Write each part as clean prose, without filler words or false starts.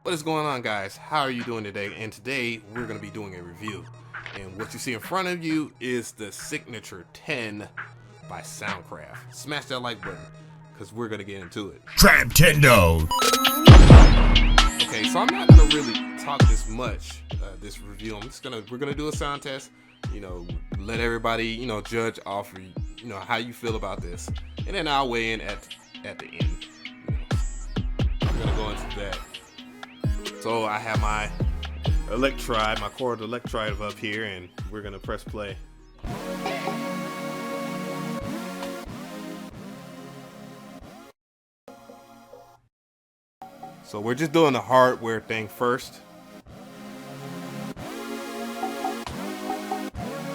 What is going on, guys? How are you doing today? And today we're going to be doing a review. And what you see in front of you is the Signature 10 by SoundCraft. Smash that like button because we're going to get into it. Traptendo. Okay, so I'm not going to really talk this much, this review. We're going to do a sound test, let everybody, judge off, how you feel about this. And then I'll weigh in at the end. I'm going to go into that. So I have my Electra, my cord Electra up here, and we're gonna press play. So we're just doing the hardware thing first.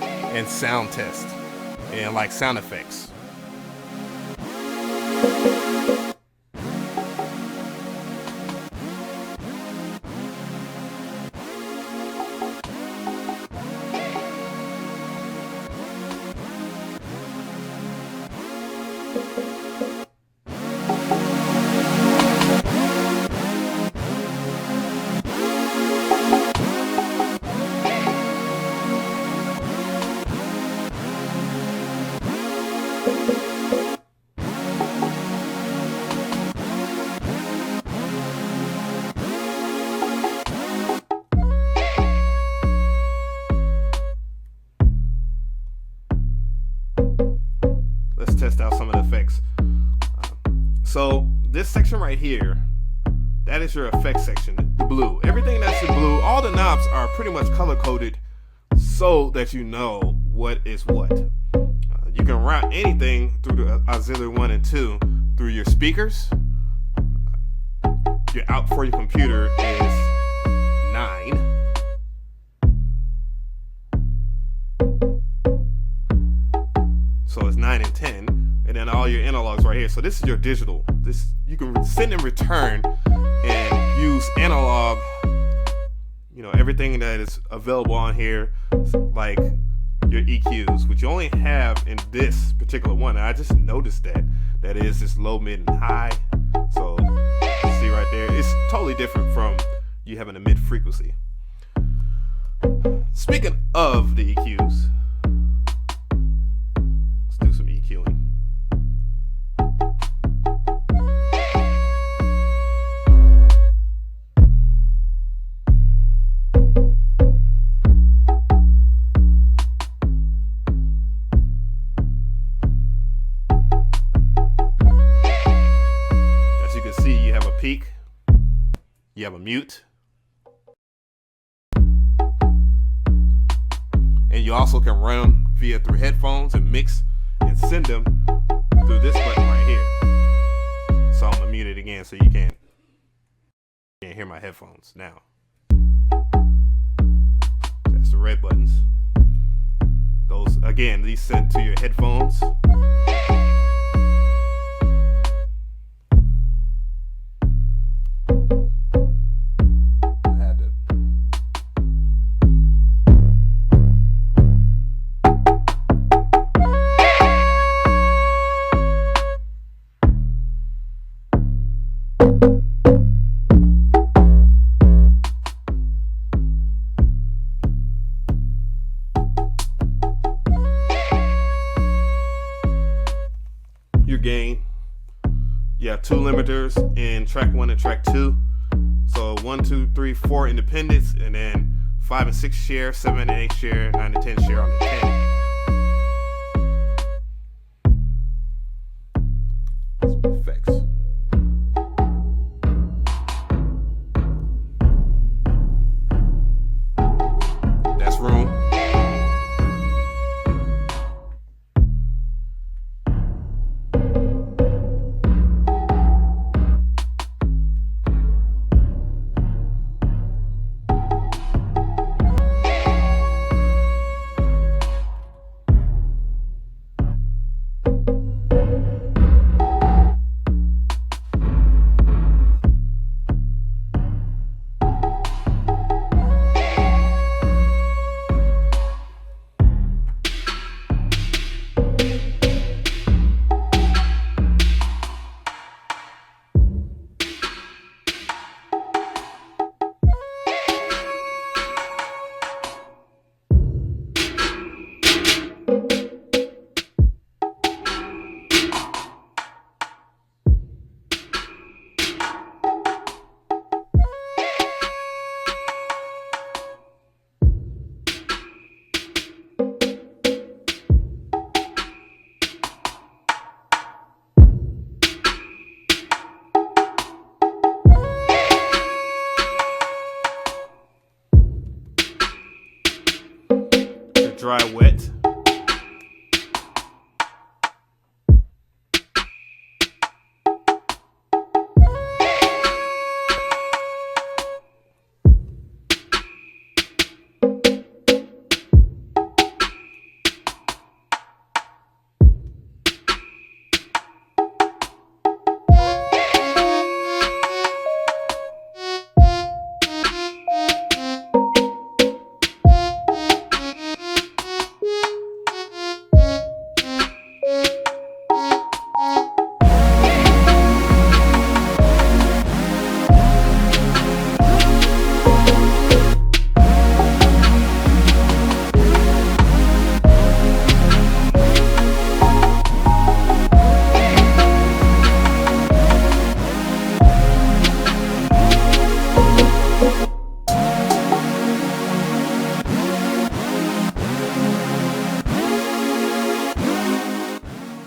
And sound test. And like sound effects. Let's test out some of the effects. So this section right here, that is your effects section, the blue. Everything that's in blue, all the knobs are pretty much color coded so that you know what is what. You can route anything through the auxiliary 1 and 2 through your speakers. Your out for your computer is 9. So it's 9 and 10, and then all your analogs right here. So this is your digital. This you can send and return and use analog. Everything that is available on here, like your EQs, which you only have in this particular one. And I just noticed that is this low, mid, and high. So see right there, it's totally different from you having a mid frequency. Speaking of the EQs. Do some EQing. As you can see, you have a peak, you have a mute, and you also can run them through headphones and mix and send them through this button right here. So I'm gonna mute it again so you can't hear my headphones now. That's the red buttons. Those again, these send to your headphones. Your gain. You have 2 limiters in track 1 and track 2. So 1, 2, 3, 4 independents, and then 5 and 6 share, 7 and 8 share, 9 and 10 share on the 10. Some effects. That's room. dry, wet.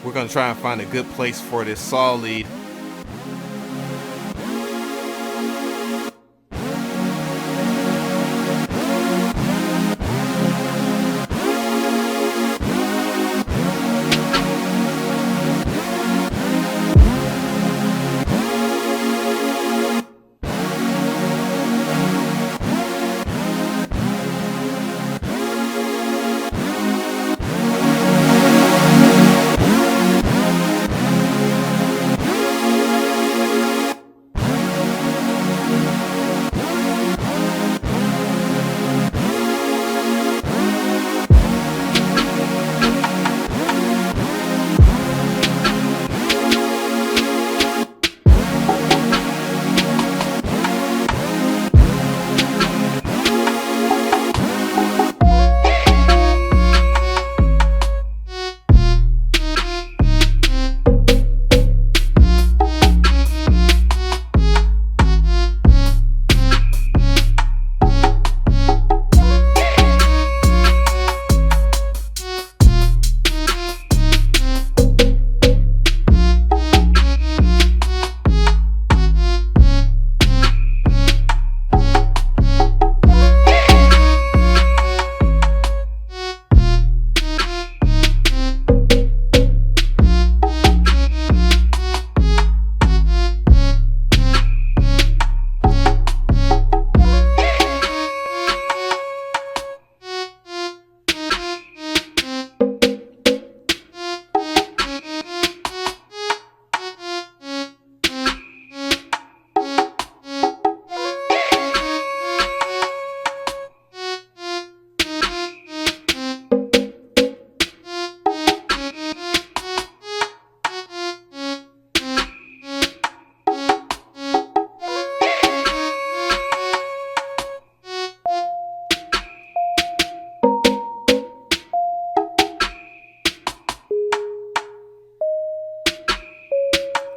We're going to try and find a good place for this saw lead.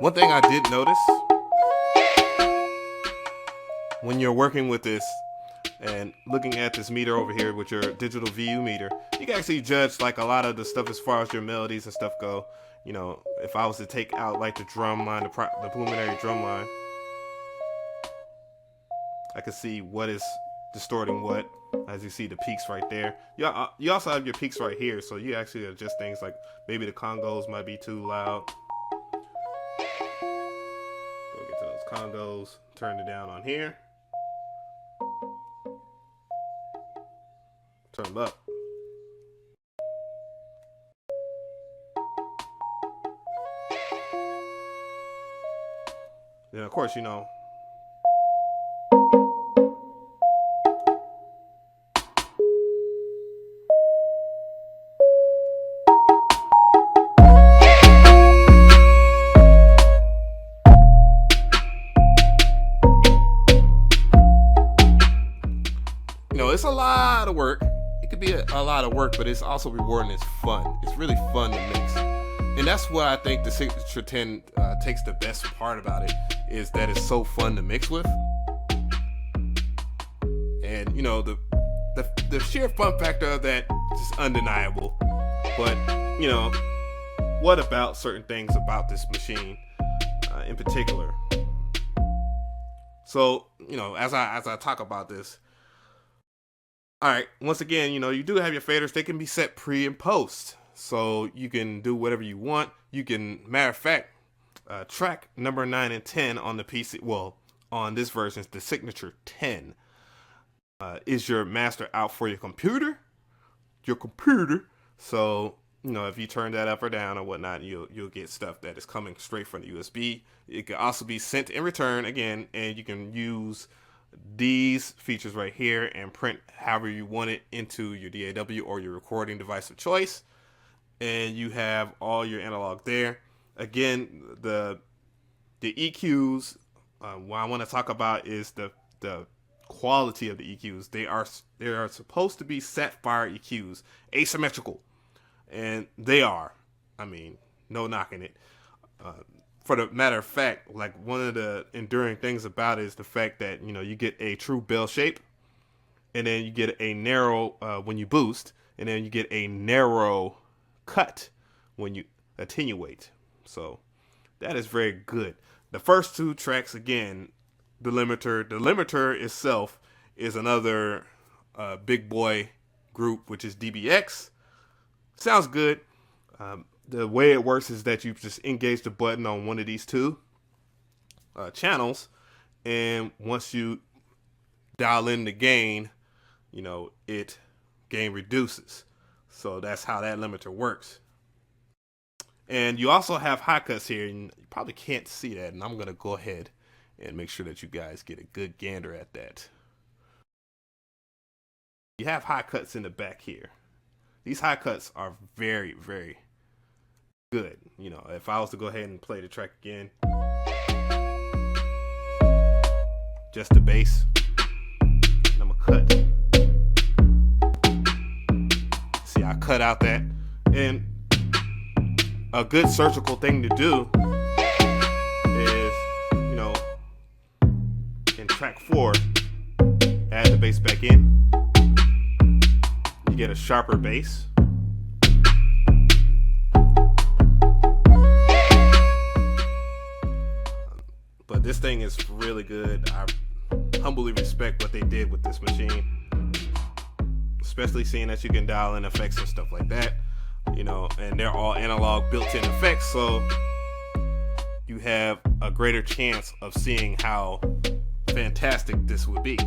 One thing I did notice when you're working with this and looking at this meter over here with your digital VU meter, you can actually judge like a lot of the stuff as far as your melodies and stuff go. You know, if I was to take out like the drum line, the preliminary drum line, I could see what is distorting what. As you see the peaks right there. You also have your peaks right here, so you actually adjust things like maybe the congos might be too loud. Go get to those congos, turn it down on here. Turn them up. Then of course, you know, it's a lot of work. It could be a lot of work, but it's also rewarding. It's fun. It's really fun to mix. And that's what I think the Signature 10 takes the best part about it, is that it's so fun to mix with. And, you know, the sheer fun factor of that is just undeniable. But, you know, what about certain things about this machine in particular? So, you know, as I talk about this, All right, once again, you do have your faders. They can be set pre and post, so you can do whatever you want. You can, matter of fact, track number 9 and 10 on the PC. Well, on this version, the Signature 10 is your master out for your computer. So if you turn that up or down or whatnot, you'll get stuff that is coming straight from the USB. It can also be sent in return again, and you can use these features right here and print however you want it into your DAW or your recording device of choice. And you have all your analog there. Again, the EQs. What I want to talk about is the quality of the EQs. They are supposed to be Sapphire EQs, asymmetrical, and they are. I mean, no knocking it. For the matter of fact, like, one of the enduring things about it is the fact that you get a true bell shape, and then you get a narrow when you boost, and then you get a narrow cut when you attenuate. So that is very good. The first two tracks, again, the limiter itself is another big boy group, which is DBX. Sounds good. The way it works is that you just engage the button on one of these two channels, and once you dial in the gain, gain reduces. So that's how that limiter works. And you also have high cuts here, and you probably can't see that, and I'm going to go ahead and make sure that you guys get a good gander at that. You have high cuts in the back here. These high cuts are very, very good. If I was to go ahead and play the track again, just the bass, and I'm gonna cut. See, I cut out that. And a good surgical thing to do is, in track 4, add the bass back in. You get a sharper bass. But this thing is really good. I humbly respect what they did with this machine, especially seeing that you can dial in effects and stuff like that. And they're all analog built-in effects, so you have a greater chance of seeing how fantastic this would be.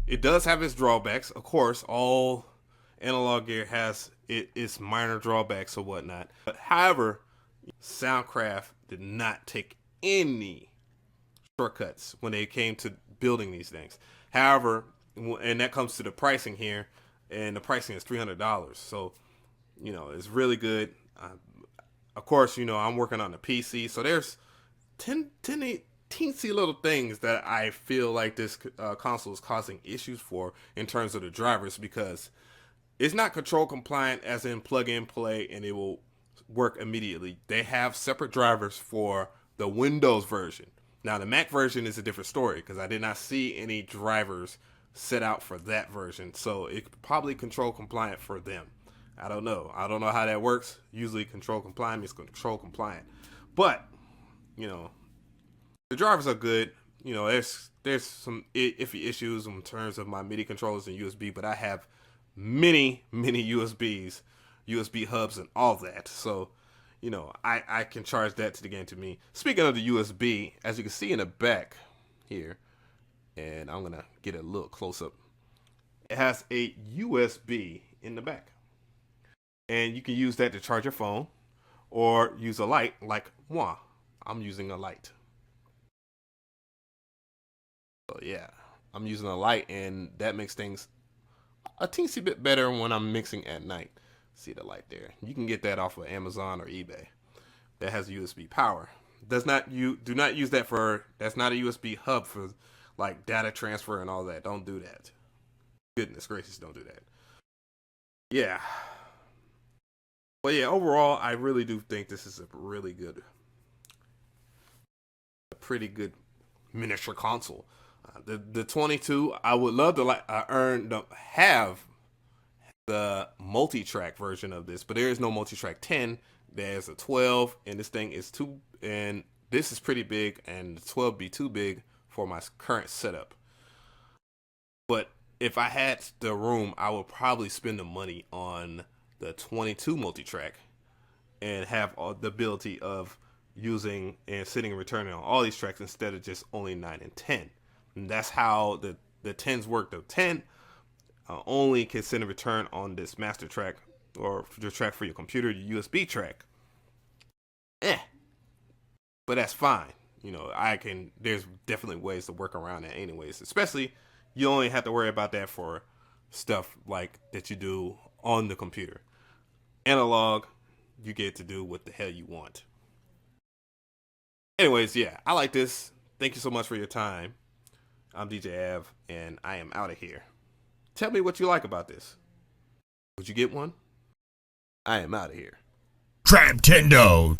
It does have its drawbacks. Of course, all analog gear has its minor drawbacks or whatnot. But however, SoundCraft did not take any shortcuts when they came to building these things. However, and that comes to the pricing here, and the pricing is $300. So, it's really good. Of course, I'm working on the PC, so there's teensy little things that I feel like this console is causing issues for in terms of the drivers, because it's not control compliant as in plug and play and it will work immediately. They have separate drivers for the Windows version. Now, the Mac version is a different story because I did not see any drivers set out for that version. So it's probably control compliant for them. I don't know how that works. Usually control compliant means control compliant. But, the drivers are good. There's some iffy issues in terms of my MIDI controllers and USB, but I have many USB hubs and all that. So, I can charge that to the game to me. Speaking of the USB, as you can see in the back here, and I'm going to get a little close up, it has a USB in the back. And you can use that to charge your phone or use a light like moi. I'm using a light. So yeah, I'm using a light, and that makes things a teensy bit better when I'm mixing at night. See the light there? You can get that off of Amazon or eBay. That has USB power. Do not use that for. That's not a USB hub for like data transfer and all that. Don't do that. Goodness gracious, don't do that. Yeah. But yeah, overall, I really do think this is a pretty good miniature console. The 22, I would love to have the multi-track version of this, but there is no multi-track 10. There's a 12, and this thing is this is pretty big, and the 12 be too big for my current setup. But if I had the room, I would probably spend the money on the 22 multi-track and have the ability of using and sitting and returning on all these tracks instead of just only 9 and 10. And that's how the 10s work. The 10 only can send and return on this master track or the track for your computer, the USB track. But that's fine. There's definitely ways to work around that anyways. Especially, you only have to worry about that for stuff like that you do on the computer. Analog, you get to do what the hell you want. Anyways, yeah, I like this. Thank you so much for your time. I'm DJ Av, and I am out of here. Tell me what you like about this. Would you get one? I am out of here. Traptendo.